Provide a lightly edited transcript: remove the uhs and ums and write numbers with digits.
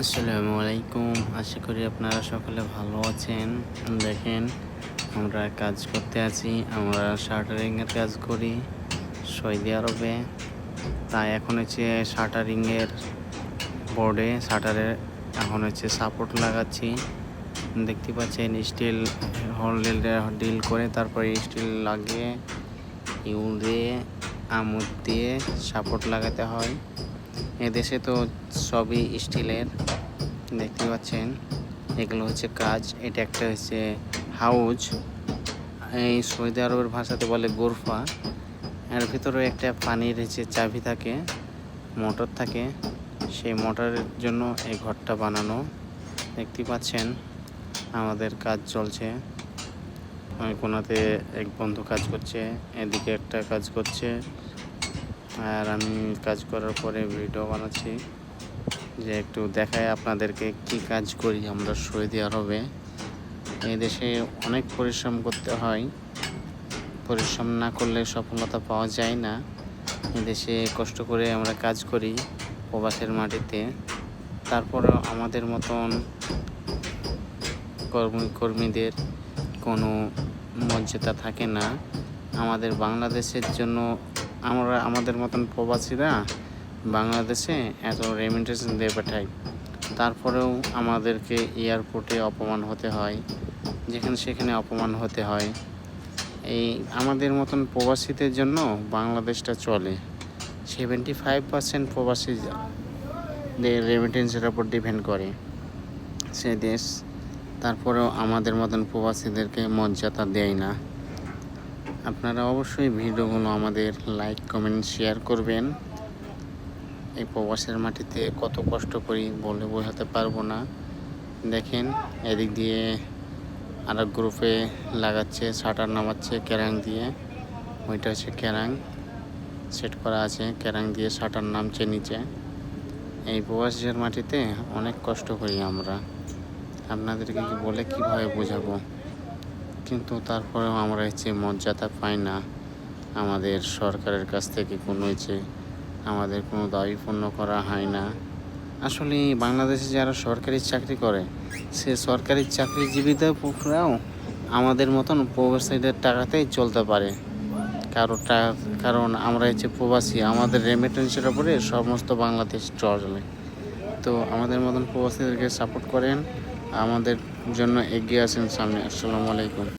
আসসালামু আলাইকুম। আশা করি আপনারা সকলে ভালো আছেন। দেখেন, আমরা কাজ করতে আছি। আমরা শাটারিংয়ের কাজ করি সৌদি আরবে। তাই এখন হচ্ছে শাটারিংয়ের বোর্ডে শাটারের এখন হচ্ছে সাপোর্ট লাগাচ্ছি। দেখতে পাচ্ছেন স্টিল ডিল করে তারপরে স্টিল লাগিয়ে ইউল দিয়ে আমুদ দিয়ে সাপোর্ট লাগাতে হয়। এদেশে তো সবই স্টিলের, দেখতে পাচ্ছেন। এগুলো হচ্ছে কাজ। এটা একটা হচ্ছে হাউজ, এই সৌদি আরবের ভাষাতে বলে গোরফা। এর ভিতরে একটা পানির হচ্ছে চাবি থাকে, মোটর থাকে। সেই মোটরের জন্য এই ঘরটা বানানো। দেখতে পাচ্ছেন আমাদের কাজ চলছে। ওই কোনাতে এক বন্ধু কাজ করছে, এদিকে একটা কাজ করছে, আর আমি কাজ করার পরে ভিডিও বানাচ্ছি যে একটু দেখায় আপনাদেরকে কি কাজ করি আমরা সৌদি আরবে। এই দেশে অনেক পরিশ্রম করতে হয়, পরিশ্রম না করলে সফলতা পাওয়া যায় না। এদেশে কষ্ট করে আমরা কাজ করি প্রবাসের মাটিতে, তারপরেও আমাদের মতন কর্মীদের কোনো মর্যাদা থাকে না। আমাদের বাংলাদেশের জন্য আমাদের মতন প্রবাসীরা বাংলাদেশে এত রেমিটেন্স দিয়ে পাঠায়, তারপরেও আমাদেরকে এয়ারপোর্টে অপমান হতে হয়, যেখানে সেখানে অপমান হতে হয়। এই আমাদের মতন প্রবাসীদের জন্য বাংলাদেশটা চলে। 75% প্রবাসী রেমিটেন্সের ওপর ডিপেন্ড করে সে দেশ, তারপরেও আমাদের মতন প্রবাসীদেরকে মর্যাদা দেয় না। আপনারা অবশ্যই ভিডিওগুলো আমাদের লাইক কমেন্ট শেয়ার করবেন। এই প্রবাসের মাটিতে কত কষ্ট করি বলে বোঝাতে পারবো না। দেখেন, এদিক দিয়ে আরেক গ্রুপে লাগাচ্ছে, শাটার নামাচ্ছে ক্যারাং দিয়ে। ওইটা হচ্ছে ক্যারাং সেট করা আছে, ক্যারাং দিয়ে শাটার নামছে নিচে। এই প্রবাসের মাটিতে অনেক কষ্ট করি আমরা, আপনাদেরকে বলে কীভাবে বোঝাবো। কিন্তু তারপরেও আমরা হচ্ছে মর্যাদা পাই না। আমাদের সরকারের কাছ থেকে আমাদের কোনো দাবি পূর্ণ করা হয় না। আসলে বাংলাদেশে যারা সরকারি চাকরি করে, সে সরকারি চাকরিজীবীরাও আমাদের মতন প্রবাসীদের টাকাতেই চলতে পারে। কারণ আমরা হচ্ছে প্রবাসী, আমাদের রেমিটেন্সের উপরে সমস্ত বাংলাদেশ চলে। তো আমাদের মতন প্রবাসীদেরকে সাপোর্ট করেন, আমাদের জন্য এগিয়ে আসেন সামনে। আসসালামু আলাইকুম।